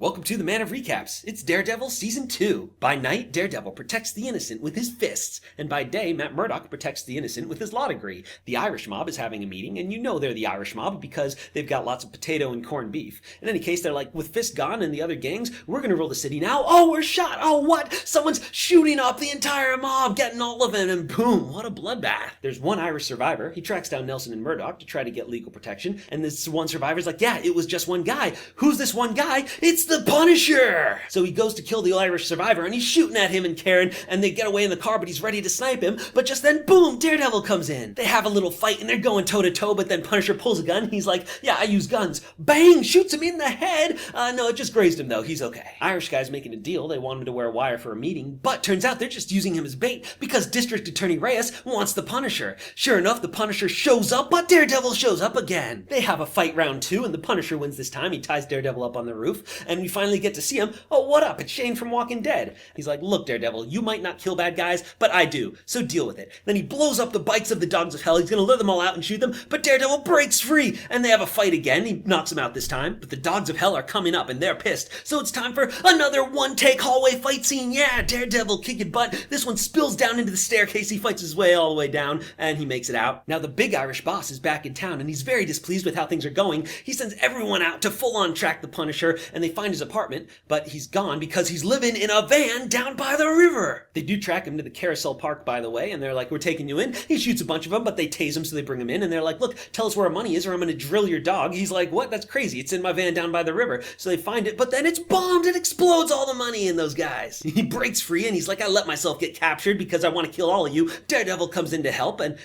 Welcome to the Man of Recaps. It's Daredevil Season 2. By night, Daredevil protects the innocent with his fists, and by day, Matt Murdock protects the innocent with his law degree. The Irish mob is having a meeting, and you know they're the Irish mob because they've got lots of potato and corned beef. In any case, they're like, with Fisk gone and the other gangs, we're gonna rule the city now. Oh, we're shot! Oh, what? Someone's shooting up the entire mob, getting all of them, and boom, what a bloodbath. There's one Irish survivor. He tracks down Nelson and Murdock to try to get legal protection, and this one survivor's like, yeah, it was just one guy. Who's this one guy? It's the Punisher! So he goes to kill the Irish survivor, and he's shooting at him and Karen, and they get away in the car, but he's ready to snipe him, but just then, boom, Daredevil comes in. They have a little fight, and they're going toe-to-toe, but then Punisher pulls a gun. He's like, yeah, I use guns. Bang! Shoots him in the head! No, it just grazed him, though. He's okay. Irish guy's making a deal. They want him to wear a wire for a meeting, but turns out they're just using him as bait because District Attorney Reyes wants the Punisher. Sure enough, the Punisher shows up, but Daredevil shows up again. They have a fight round 2, and the Punisher wins this time. He ties Daredevil up on the roof, and we finally get to see him. Oh, what up? It's Shane from Walking Dead. He's like, look, Daredevil, you might not kill bad guys, but I do, so deal with it. Then he blows up the bikes of the Dogs of Hell. He's gonna lure them all out and shoot them, but Daredevil breaks free, and they have a fight again. He knocks them out this time, but the Dogs of Hell are coming up, and they're pissed. So it's time for another one-take hallway fight scene. Yeah, Daredevil kicking butt. This one spills down into the staircase. He fights his way all the way down, and he makes it out. Now the big Irish boss is back in town, and he's very displeased with how things are going. He sends everyone out to full-on track the Punisher, and they find his apartment, but he's gone because he's living in a van down by the river. They do track him to the Carousel Park, by the way, and they're like, we're taking you in. He shoots a bunch of them, but they tase him, so they bring him in, and they're like, look, tell us where our money is or I'm gonna drill your dog. He's like, what? That's crazy. It's in my van down by the river. So they find it, but then it's bombed. It explodes all the money in those guys. He breaks free, and he's like, I let myself get captured because I want to kill all of you. Daredevil comes in to help, and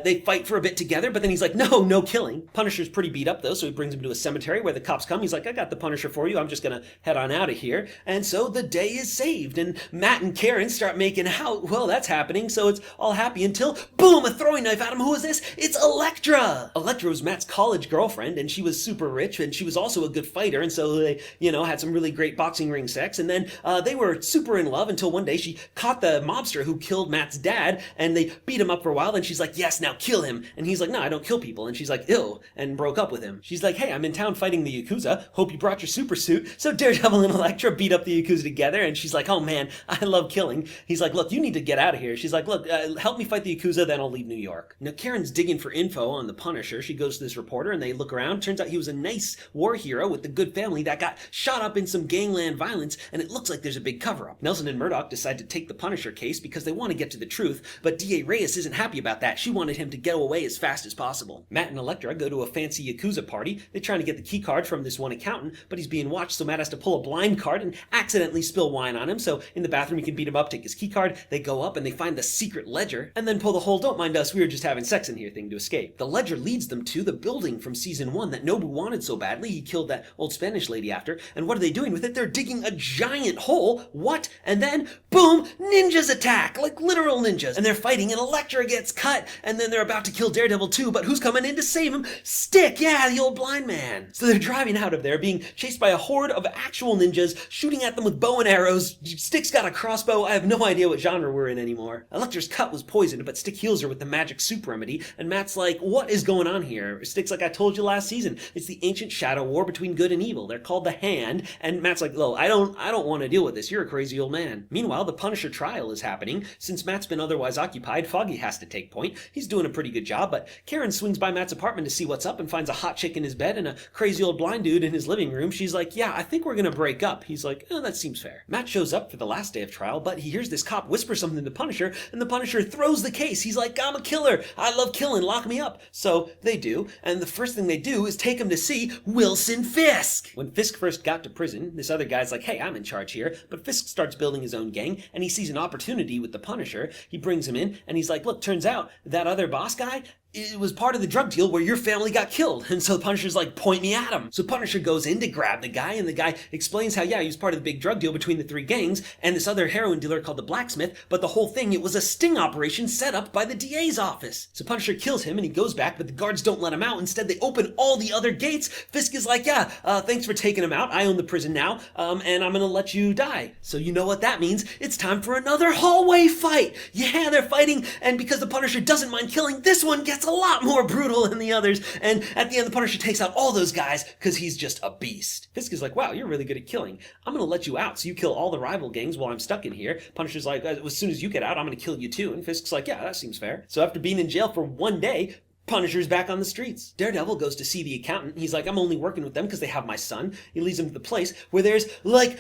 they fight for a bit together, but then he's like, no killing. Punisher's pretty beat up, though, so he brings him to a cemetery where the cops come. He's like, I got the Punisher for you. I'm just gonna head on out of here. And so the day is saved, and Matt and Karen start making out. Well, that's happening, so it's all happy until, boom, a throwing knife at him. Who is this? It's Elektra! Elektra was Matt's college girlfriend, and she was super rich, and she was also a good fighter, and so they, had some really great boxing ring sex, and then they were super in love until one day she caught the mobster who killed Matt's dad, and they beat him up for a while, and she's like, yes, now kill him. And he's like, no, I don't kill people. And she's like, ew, and broke up with him. She's like, hey, I'm in town fighting the Yakuza. Hope you brought your super suit. So Daredevil and Elektra beat up the Yakuza together, and she's like, oh man, I love killing. He's like, look, you need to get out of here. She's like, look, help me fight the Yakuza, then I'll leave New York. Now Karen's digging for info on the Punisher. She goes to this reporter, and they look around. Turns out he was a nice war hero with the good family that got shot up in some gangland violence, and it looks like there's a big cover-up. Nelson and Murdock decide to take the Punisher case because they want to get to the truth, but DA Reyes isn't happy about that. She wanted him to get away as fast as possible. Matt and Elektra go to a fancy Yakuza party. They're trying to get the key card from this one accountant, but he's being watched, so Matt has to pull a blind card and accidentally spill wine on him, so in the bathroom he can beat him up, take his key card. They go up and they find the secret ledger, and then pull the whole don't mind us, we were just having sex in here thing to escape. The ledger leads them to the building from season 1 that Nobu wanted so badly he killed that old Spanish lady after, and what are they doing with it? They're digging a giant hole. What? And then, boom, ninjas attack, like literal ninjas, and they're fighting, and Elektra gets cut, and then they're about to kill Daredevil too, but who's coming in to save him? Stick, yeah, the old blind man. So they're driving out of there, being chased by a horde of actual ninjas, shooting at them with bow and arrows. Stick's got a crossbow. I have no idea what genre we're in anymore. Elektra's cut was poisoned, but Stick heals her with the magic soup remedy, and Matt's like, what is going on here? Stick's like, I told you last season, it's the ancient shadow war between good and evil. They're called The Hand, and Matt's like, oh, I don't want to deal with this. You're a crazy old man. Meanwhile, the Punisher trial is happening. Since Matt's been otherwise occupied, Foggy has to take point. He's doing a pretty good job, but Karen swings by Matt's apartment to see what's up and finds a hot chick in his bed and a crazy old blind dude in his living room. She's like, yeah, I think we're gonna break up. He's like, oh, that seems fair. Matt shows up for the last day of trial, but he hears this cop whisper something to Punisher, and the Punisher throws the case. He's like, I'm a killer. I love killing. Lock me up. So they do, and the first thing they do is take him to see Wilson Fisk. When Fisk first got to prison, this other guy's like, hey, I'm in charge here, but Fisk starts building his own gang, and he sees an opportunity with the Punisher. He brings him in, and he's like, look, turns out that other boss guy, it was part of the drug deal where your family got killed. And so the Punisher's like, point me at him. So Punisher goes in to grab the guy, and the guy explains how, yeah, he was part of the big drug deal between the 3 gangs and this other heroin dealer called the Blacksmith, but the whole thing, it was a sting operation set up by the DA's office. So Punisher kills him, and he goes back, but the guards don't let him out. Instead, they open all the other gates. Fisk is like, yeah, thanks for taking him out. I own the prison now, and I'm gonna let you die. So you know what that means. It's time for another hallway fight. Yeah, they're fighting, and because the Punisher doesn't mind killing, this one gets Matt's a lot more brutal than the others, and at the end the Punisher takes out all those guys because he's just a beast. Fisk is like, wow, you're really good at killing. I'm gonna let you out so you kill all the rival gangs while I'm stuck in here. Punisher's like, as soon as you get out, I'm gonna kill you too. And Fisk's like, yeah, that seems fair. So after being in jail for one day, Punisher's back on the streets. Daredevil goes to see the accountant. He's like, I'm only working with them because they have my son. He leads him to the place where there's, like,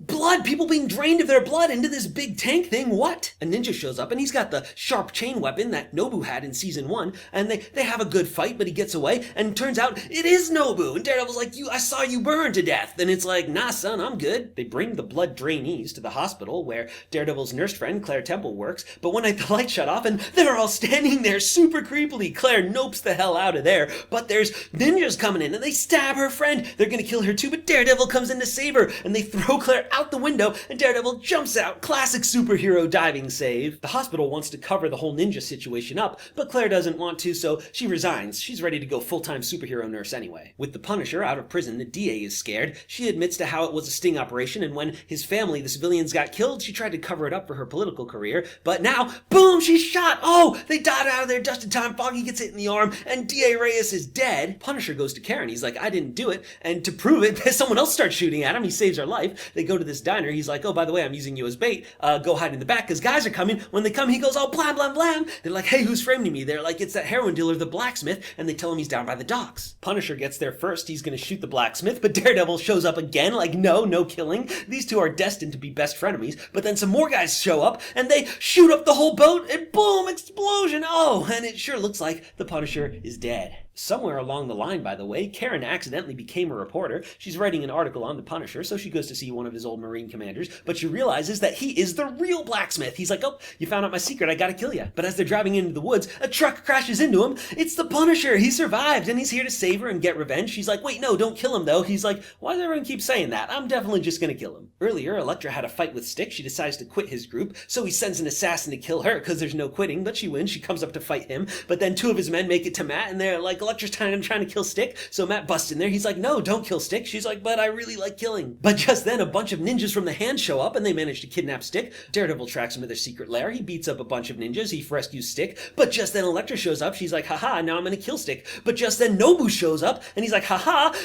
blood, people being drained of their blood into this big tank thing. What? A ninja shows up, and he's got the sharp chain weapon that Nobu had in season 1, and they have a good fight, but he gets away, and turns out it is Nobu. And Daredevil's like, I saw you burn to death. And it's like, nah, son, I'm good. They bring the blood drainees to the hospital where Daredevil's nurse friend, Claire Temple, works, but one night the lights shut off, and they're all standing there super creepily. Claire nopes the hell out of there, but there's ninjas coming in and they stab her friend. They're gonna kill her too, but Daredevil comes in to save her, and they throw Claire out the window, and Daredevil jumps out. Classic superhero diving save. The hospital wants to cover the whole ninja situation up, but Claire doesn't want to, so she resigns. She's ready to go full-time superhero nurse anyway. With the Punisher out of prison, the DA is scared. She admits to how it was a sting operation, and when his family, the civilians, got killed, she tried to cover it up for her political career, but now, boom, she's shot. Oh, they died out of there just in time. Foggy gets hit in the arm, and D.A. Reyes is dead. Punisher goes to Karen. He's like, I didn't do it. And to prove it, someone else starts shooting at him. He saves her life. They go to this diner. He's like, oh, by the way, I'm using you as bait. Go hide in the back because guys are coming. When they come, he goes, oh, blam, blam, blam. They're like, hey, who's framing me? They're like, it's that heroin dealer, the blacksmith. And they tell him he's down by the docks. Punisher gets there first. He's going to shoot the blacksmith, but Daredevil shows up again. Like, no killing. These two are destined to be best frenemies. But then some more guys show up and they shoot up the whole boat and boom, explosion. Oh, and it sure looks like the Punisher is dead. Somewhere along the line, by the way, Karen accidentally became a reporter. She's writing an article on the Punisher, so she goes to see one of his old Marine commanders, but she realizes that he is the real blacksmith. He's like, oh, you found out my secret, I gotta kill you. But as they're driving into the woods, a truck crashes into him. It's the Punisher. He survived, and he's here to save her and get revenge. She's like, wait, no, don't kill him, though. He's like, why does everyone keep saying that? I'm definitely just gonna kill him. Earlier, Elektra had a fight with Stick. She decides to quit his group, so he sends an assassin to kill her, because there's no quitting, but she wins. She comes up to fight him, but then two of his men make it to Matt, and they're like, Elektra's trying to kill Stick, so Matt busts in there. He's like, no, don't kill Stick. She's like, but I really like killing. But just then, a bunch of ninjas from the Hand show up, and they manage to kidnap Stick. Daredevil tracks him to their secret lair. He beats up a bunch of ninjas. He rescues Stick. But just then, Elektra shows up. She's like, haha, now I'm gonna kill Stick. But just then, Nobu shows up, and he's like, haha,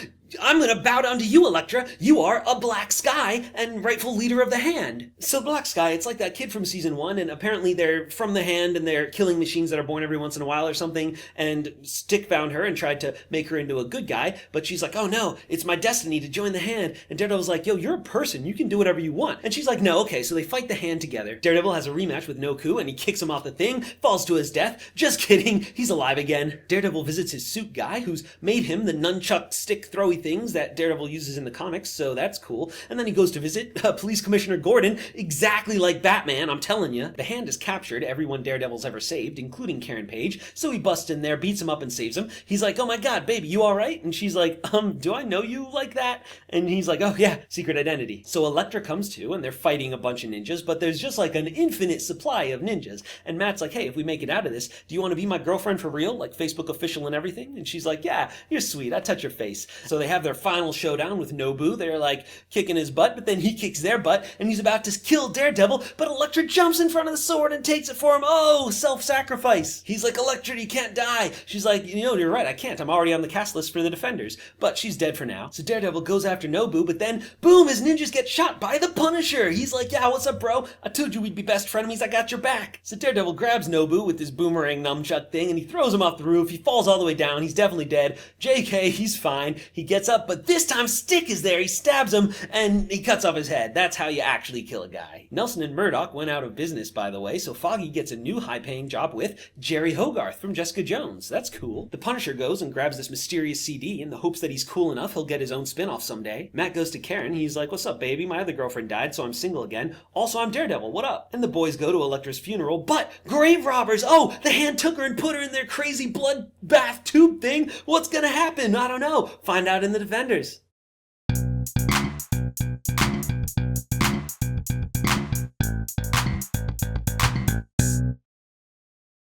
I'm gonna bow down to you, Elektra. You are a Black Sky and rightful leader of the Hand. So Black Sky, it's like that kid from season 1, and apparently they're from the Hand, and they're killing machines that are born every once in a while or something, and Stick found her and tried to make her into a good guy, but she's like, oh no, it's my destiny to join the Hand. And Daredevil's like, yo, you're a person, you can do whatever you want. And she's like, no, okay, so they fight the Hand together. Daredevil has a rematch with Noku, and he kicks him off the thing, falls to his death. Just kidding, he's alive again. Daredevil visits his suit guy, who's made him the nunchuck stick throwy things that Daredevil uses in the comics, so that's cool. And then he goes to visit Police Commissioner Gordon, exactly like Batman, I'm telling you. The Hand has captured everyone Daredevil's ever saved, including Karen Page, so he busts in there, beats him up, and saves him. He's like, oh my god, baby, you alright? And she's like, do I know you like that? And he's like, oh yeah, secret identity. So Elektra comes too, and they're fighting a bunch of ninjas, but there's just like an infinite supply of ninjas. And Matt's like, hey, if we make it out of this, do you want to be my girlfriend for real? Like Facebook official and everything? And she's like, yeah, you're sweet, I touch your face. So they have their final showdown with Nobu. They're like kicking his butt, but then he kicks their butt, and he's about to kill Daredevil, but Elektra jumps in front of the sword and takes it for him. Oh, self-sacrifice. He's like, Elektra, you can't die. She's like, you know, you're right, I can't. I'm already on the cast list for the Defenders. But she's dead for now. So Daredevil goes after Nobu, but then, boom, his ninjas get shot by the Punisher. He's like, yeah, what's up, bro? I told you we'd be best frenemies. I got your back. So Daredevil grabs Nobu with his boomerang nunchuck thing, and he throws him off the roof. He falls all the way down. He's definitely dead. JK, he's fine. He gets up, but this time Stick is there. He stabs him, and he cuts off his head. That's how you actually kill a guy. Nelson and Murdoch went out of business, by the way, so Foggy gets a new high-paying job with Jerry Hogarth from Jessica Jones. That's cool. The Punisher goes and grabs this mysterious CD in the hopes that he's cool enough he'll get his own spin-off someday. Matt goes to Karen. He's like, what's up, baby? My other girlfriend died, so I'm single again. Also, I'm Daredevil. What up? And the boys go to Elektra's funeral, but grave robbers! Oh, the Hand took her and put her in their crazy bloodbath tube thing. What's gonna happen? I don't know. Find out in the Defenders.